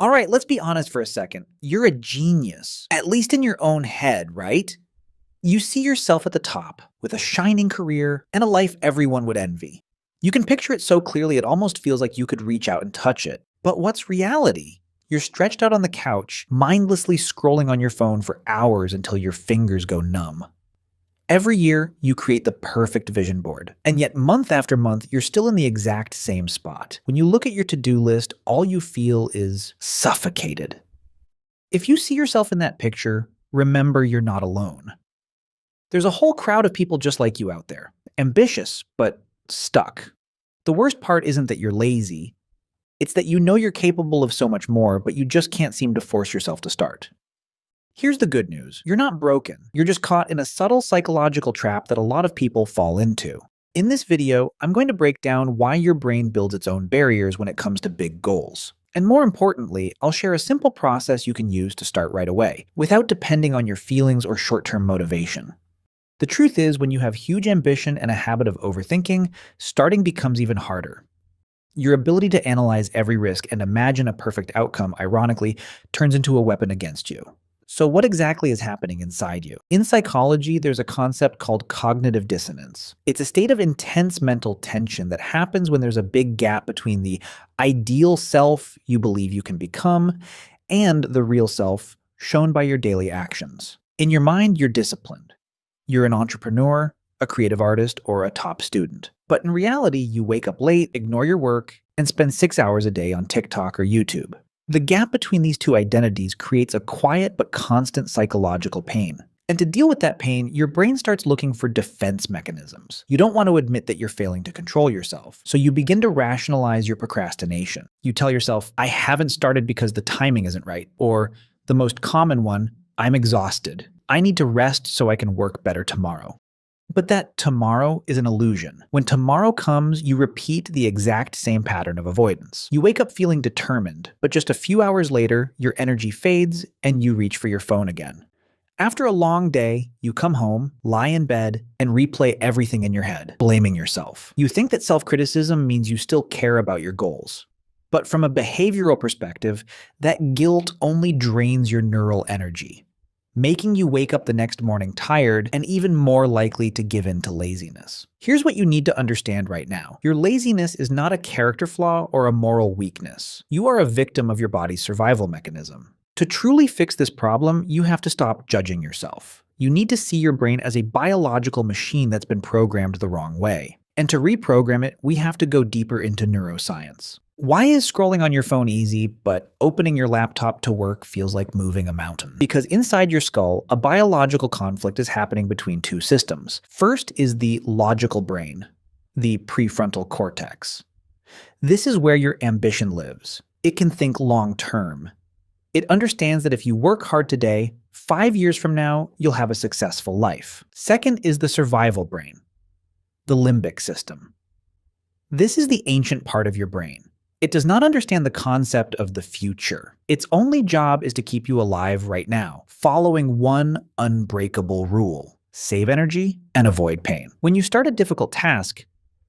All right, let's be honest for a second. You're a genius, at least in your own head, right? You see yourself at the top, with a shining career and a life everyone would envy. You can picture it so clearly it almost feels like you could reach out and touch it. But what's reality? You're stretched out on the couch, mindlessly scrolling on your phone for hours until your fingers go numb. Every year, you create the perfect vision board, and yet month after month, you're still in the exact same spot. When you look at your to-do list, all you feel is suffocated. If you see yourself in that picture, remember you're not alone. There's a whole crowd of people just like you out there, ambitious, but stuck. The worst part isn't that you're lazy, it's that you know you're capable of so much more, but you just can't seem to force yourself to start. Here's the good news. You're not broken. You're just caught in a subtle psychological trap that a lot of people fall into. In this video, I'm going to break down why your brain builds its own barriers when it comes to big goals. And more importantly, I'll share a simple process you can use to start right away, without depending on your feelings or short-term motivation. The truth is, when you have huge ambition and a habit of overthinking, starting becomes even harder. Your ability to analyze every risk and imagine a perfect outcome, ironically, turns into a weapon against you. So what exactly is happening inside you? In psychology, there's a concept called cognitive dissonance. It's a state of intense mental tension that happens when there's a big gap between the ideal self you believe you can become and the real self shown by your daily actions. In your mind, you're disciplined. You're an entrepreneur, a creative artist, or a top student. But in reality, you wake up late, ignore your work, and spend 6 hours a day on TikTok or YouTube. The gap between these two identities creates a quiet but constant psychological pain. And to deal with that pain, your brain starts looking for defense mechanisms. You don't want to admit that you're failing to control yourself, so you begin to rationalize your procrastination. You tell yourself, I haven't started because the timing isn't right, or the most common one, I'm exhausted. I need to rest so I can work better tomorrow. But that tomorrow is an illusion. When tomorrow comes, you repeat the exact same pattern of avoidance. You wake up feeling determined, but just a few hours later, your energy fades and you reach for your phone again. After a long day, you come home, lie in bed, and replay everything in your head, blaming yourself. You think that self-criticism means you still care about your goals. But from a behavioral perspective, that guilt only drains your neural energy, making you wake up the next morning tired and even more likely to give in to laziness. Here's what you need to understand right now. Your laziness is not a character flaw or a moral weakness. You are a victim of your body's survival mechanism. To truly fix this problem, you have to stop judging yourself. You need to see your brain as a biological machine that's been programmed the wrong way. And to reprogram it, we have to go deeper into neuroscience. Why is scrolling on your phone easy, but opening your laptop to work feels like moving a mountain? Because inside your skull, a biological conflict is happening between two systems. First is the logical brain, the prefrontal cortex. This is where your ambition lives. It can think long-term. It understands that if you work hard today, 5 years from now, you'll have a successful life. Second is the survival brain, the limbic system. This is the ancient part of your brain. It does not understand the concept of the future. Its only job is to keep you alive right now, following one unbreakable rule: save energy and avoid pain. When you start a difficult task,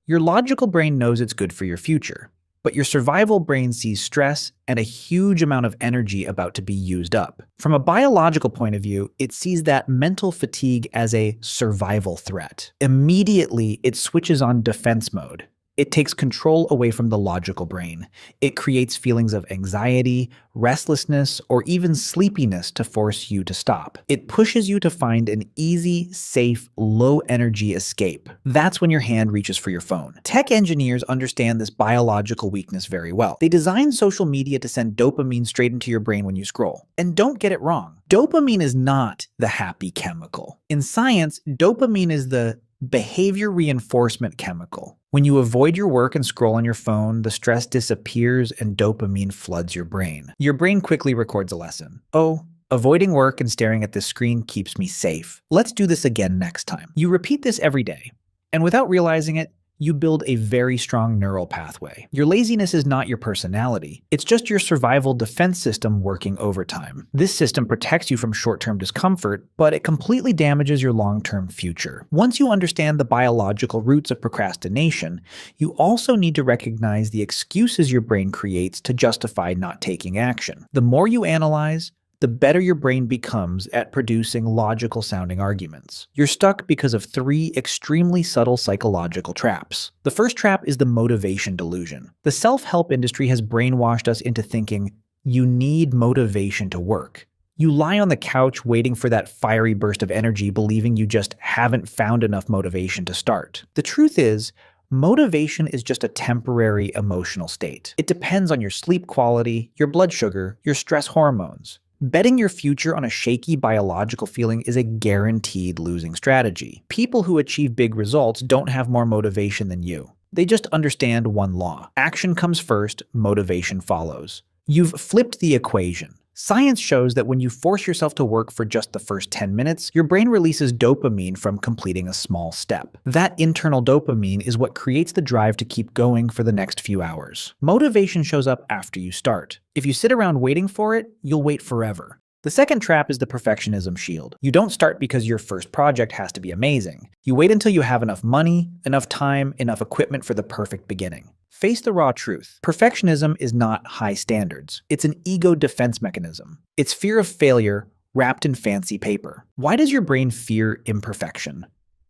your logical brain knows it's good for your future, but your survival brain sees stress and a huge amount of energy about to be used up. From a biological point of view, it sees that mental fatigue as a survival threat. Immediately, it switches on defense mode. It takes control away from the logical brain. It creates feelings of anxiety, restlessness, or even sleepiness to force you to stop. It pushes you to find an easy, safe, low-energy escape. That's when your hand reaches for your phone. Tech engineers understand this biological weakness very well. They design social media to send dopamine straight into your brain when you scroll. And don't get it wrong. Dopamine is not the happy chemical. In science, dopamine is the behavior reinforcement chemical. When you avoid your work and scroll on your phone, the stress disappears and dopamine floods your brain. Your brain quickly records a lesson. Oh, avoiding work and staring at this screen keeps me safe. Let's do this again next time. You repeat this every day, and without realizing it, you build a very strong neural pathway. Your laziness is not your personality. It's just your survival defense system working overtime. This system protects you from short-term discomfort, but it completely damages your long-term future. Once you understand the biological roots of procrastination, you also need to recognize the excuses your brain creates to justify not taking action. The more you analyze, the better your brain becomes at producing logical-sounding arguments. You're stuck because of 3 extremely subtle psychological traps. The first trap is the motivation delusion. The self-help industry has brainwashed us into thinking, you need motivation to work. You lie on the couch waiting for that fiery burst of energy, believing you just haven't found enough motivation to start. The truth is, motivation is just a temporary emotional state. It depends on your sleep quality, your blood sugar, your stress hormones. Betting your future on a shaky biological feeling is a guaranteed losing strategy. People who achieve big results don't have more motivation than you. They just understand one law. Action comes first, motivation follows. You've flipped the equation. Science shows that when you force yourself to work for just the first 10 minutes, your brain releases dopamine from completing a small step. That internal dopamine is what creates the drive to keep going for the next few hours. Motivation shows up after you start. If you sit around waiting for it, you'll wait forever. The second trap is the perfectionism shield. You don't start because your first project has to be amazing. You wait until you have enough money, enough time, enough equipment for the perfect beginning. Face the raw truth. Perfectionism is not high standards. It's an ego defense mechanism. It's fear of failure wrapped in fancy paper. Why does your brain fear imperfection?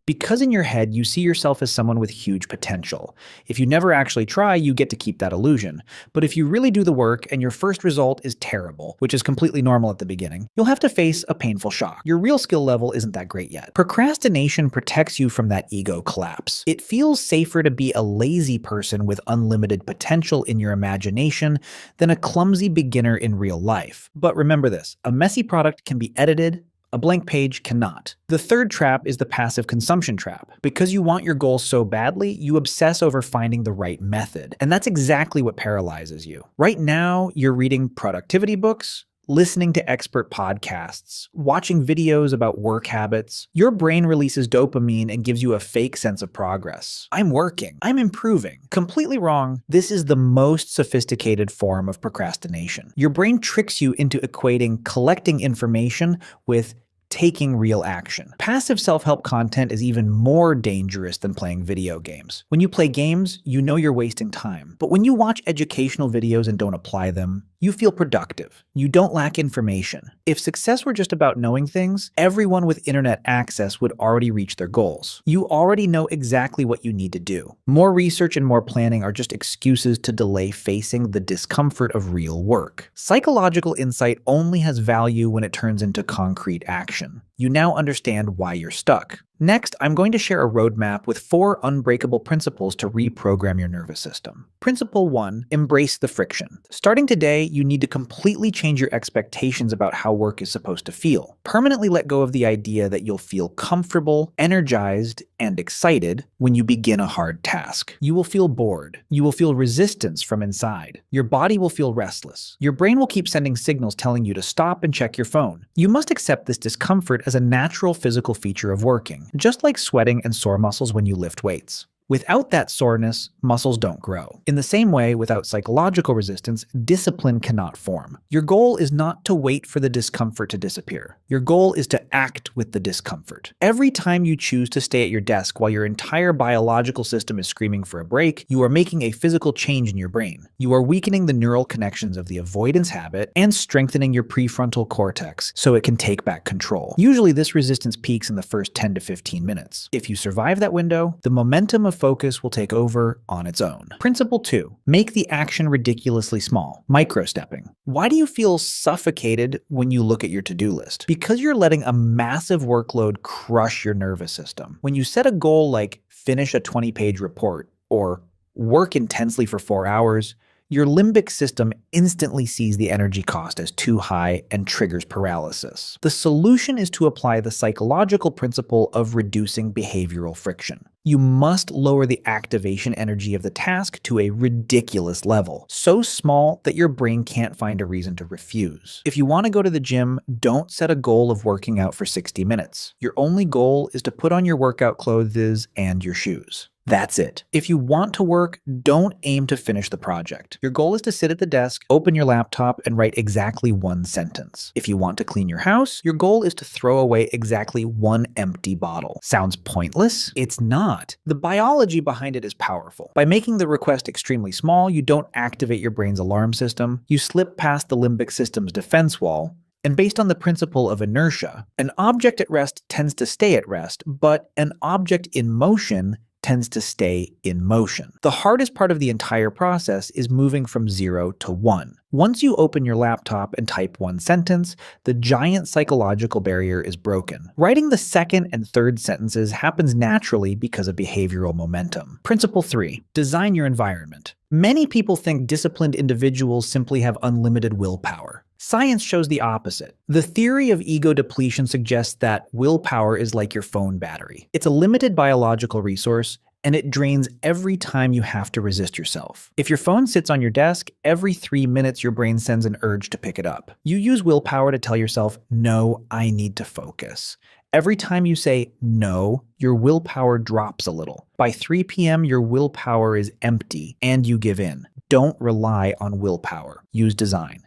Because in your head, you see yourself as someone with huge potential. If you never actually try, you get to keep that illusion. But if you really do the work and your first result is terrible, which is completely normal at the beginning, you'll have to face a painful shock. Your real skill level isn't that great yet. Procrastination protects you from that ego collapse. It feels safer to be a lazy person with unlimited potential in your imagination than a clumsy beginner in real life. But remember this, a messy product can be edited, a blank page cannot. The third trap is the passive consumption trap. Because you want your goals so badly, you obsess over finding the right method. And that's exactly what paralyzes you. Right now, you're reading productivity books, listening to expert podcasts, watching videos about work habits. Your brain releases dopamine and gives you a fake sense of progress. I'm working. I'm improving. Completely wrong. This is the most sophisticated form of procrastination. Your brain tricks you into equating collecting information with taking real action. Passive self-help content is even more dangerous than playing video games. When you play games, you know you're wasting time. But when you watch educational videos and don't apply them, you feel productive. You don't lack information. If success were just about knowing things, everyone with internet access would already reach their goals. You already know exactly what you need to do. More research and more planning are just excuses to delay facing the discomfort of real work. Psychological insight only has value when it turns into concrete action. You now understand why you're stuck. Next, I'm going to share a roadmap with 4 unbreakable principles to reprogram your nervous system. Principle 1, embrace the friction. Starting today, you need to completely change your expectations about how work is supposed to feel. Permanently let go of the idea that you'll feel comfortable, energized, and excited when you begin a hard task. You will feel bored. You will feel resistance from inside. Your body will feel restless. Your brain will keep sending signals telling you to stop and check your phone. You must accept this discomfort as a natural physical feature of working, just like sweating and sore muscles when you lift weights. Without that soreness, muscles don't grow. In the same way, without psychological resistance, discipline cannot form. Your goal is not to wait for the discomfort to disappear. Your goal is to act with the discomfort. Every time you choose to stay at your desk while your entire biological system is screaming for a break, you are making a physical change in your brain. You are weakening the neural connections of the avoidance habit and strengthening your prefrontal cortex so it can take back control. Usually this resistance peaks in the first 10 to 15 minutes. If you survive that window, the momentum of focus will take over on its own. Principle 2, make the action ridiculously small. Micro-stepping. Why do you feel suffocated when you look at your to-do list? Because you're letting a massive workload crush your nervous system. When you set a goal like finish a 20-page report or work intensely for 4 hours, your limbic system instantly sees the energy cost as too high and triggers paralysis. The solution is to apply the psychological principle of reducing behavioral friction. You must lower the activation energy of the task to a ridiculous level, so small that your brain can't find a reason to refuse. If you want to go to the gym, don't set a goal of working out for 60 minutes. Your only goal is to put on your workout clothes and your shoes. That's it. If you want to work, don't aim to finish the project. Your goal is to sit at the desk, open your laptop, and write exactly one sentence. If you want to clean your house, your goal is to throw away exactly one empty bottle. Sounds pointless? It's not. The biology behind it is powerful. By making the request extremely small, you don't activate your brain's alarm system, you slip past the limbic system's defense wall, and based on the principle of inertia, an object at rest tends to stay at rest, but an object in motion tends to stay in motion. The hardest part of the entire process is moving from 0 to 1. Once you open your laptop and type one sentence, the giant psychological barrier is broken. Writing the second and third sentences happens naturally because of behavioral momentum. Principle 3. Design your environment. Many people think disciplined individuals simply have unlimited willpower. Science shows the opposite. The theory of ego depletion suggests that willpower is like your phone battery. It's a limited biological resource, and it drains every time you have to resist yourself. If your phone sits on your desk, every 3 minutes your brain sends an urge to pick it up. You use willpower to tell yourself, no, I need to focus. Every time you say no, your willpower drops a little. By 3 p.m., your willpower is empty, and you give in. Don't rely on willpower. Use design.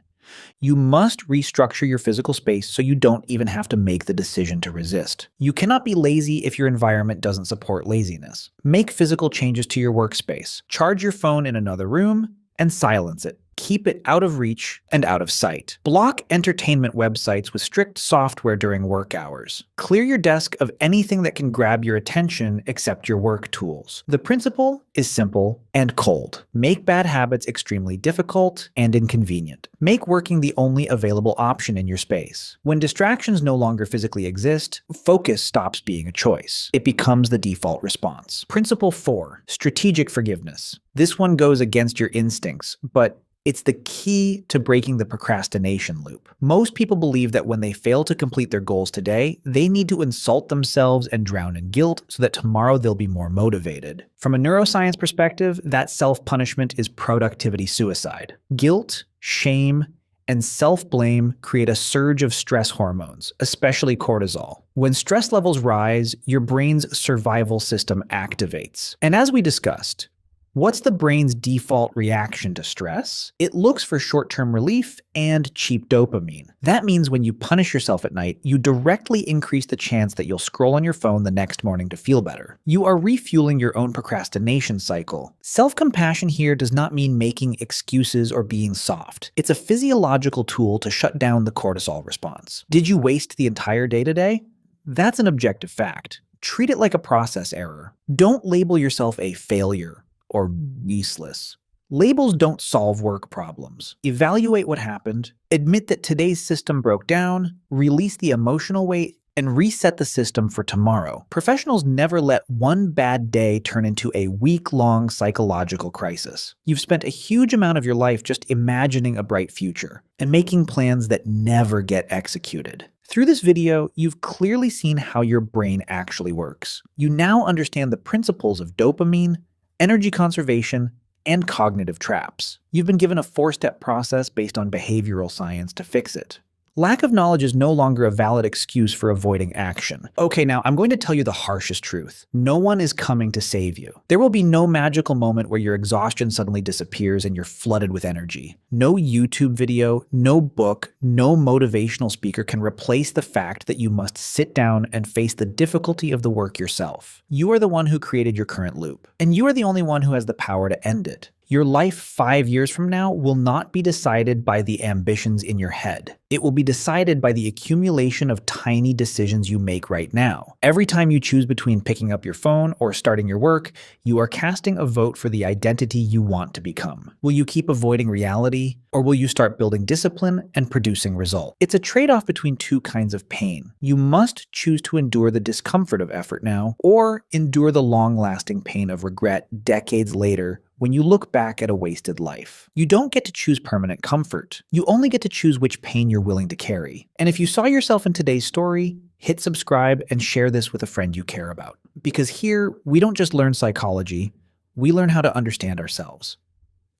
You must restructure your physical space so you don't even have to make the decision to resist. You cannot be lazy if your environment doesn't support laziness. Make physical changes to your workspace. Charge your phone in another room and silence it. Keep it out of reach and out of sight. Block entertainment websites with strict software during work hours. Clear your desk of anything that can grab your attention except your work tools. The principle is simple and cold. Make bad habits extremely difficult and inconvenient. Make working the only available option in your space. When distractions no longer physically exist, focus stops being a choice. It becomes the default response. Principle 4. Strategic forgiveness. This one goes against your instincts, but it's the key to breaking the procrastination loop. Most people believe that when they fail to complete their goals today, they need to insult themselves and drown in guilt so that tomorrow they'll be more motivated. From a neuroscience perspective, that self-punishment is productivity suicide. Guilt, shame, and self-blame create a surge of stress hormones, especially cortisol. When stress levels rise, your brain's survival system activates. And as we discussed, what's the brain's default reaction to stress? It looks for short-term relief and cheap dopamine. That means when you punish yourself at night, you directly increase the chance that you'll scroll on your phone the next morning to feel better. You are refueling your own procrastination cycle. Self-compassion here does not mean making excuses or being soft. It's a physiological tool to shut down the cortisol response. Did you waste the entire day today? That's an objective fact. Treat it like a process error. Don't label yourself a failure or useless. Labels don't solve work problems. Evaluate what happened, admit that today's system broke down, release the emotional weight, and reset the system for tomorrow. Professionals never let one bad day turn into a week-long psychological crisis. You've spent a huge amount of your life just imagining a bright future and making plans that never get executed. Through this video, you've clearly seen how your brain actually works. You now understand the principles of dopamine, energy conservation, and cognitive traps. You've been given a 4-step process based on behavioral science to fix it. Lack of knowledge is no longer a valid excuse for avoiding action. Okay, now I'm going to tell you the harshest truth. No one is coming to save you. There will be no magical moment where your exhaustion suddenly disappears and you're flooded with energy. No YouTube video, no book, no motivational speaker can replace the fact that you must sit down and face the difficulty of the work yourself. You are the one who created your current loop, and you are the only one who has the power to end it. Your life 5 years from now will not be decided by the ambitions in your head. It will be decided by the accumulation of tiny decisions you make right now. Every time you choose between picking up your phone or starting your work, you are casting a vote for the identity you want to become. Will you keep avoiding reality, or will you start building discipline and producing results? It's a trade-off between two kinds of pain. You must choose to endure the discomfort of effort now, or endure the long-lasting pain of regret decades later when you look back at a wasted life. You don't get to choose permanent comfort. You only get to choose which pain you're willing to carry. And if you saw yourself in today's story, hit subscribe and share this with a friend you care about. Because here, we don't just learn psychology, we learn how to understand ourselves.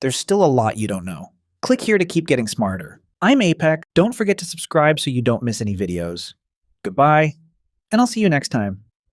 There's still a lot you don't know. Click here to keep getting smarter. I'm APEC. Don't forget to subscribe so you don't miss any videos. Goodbye, and I'll see you next time.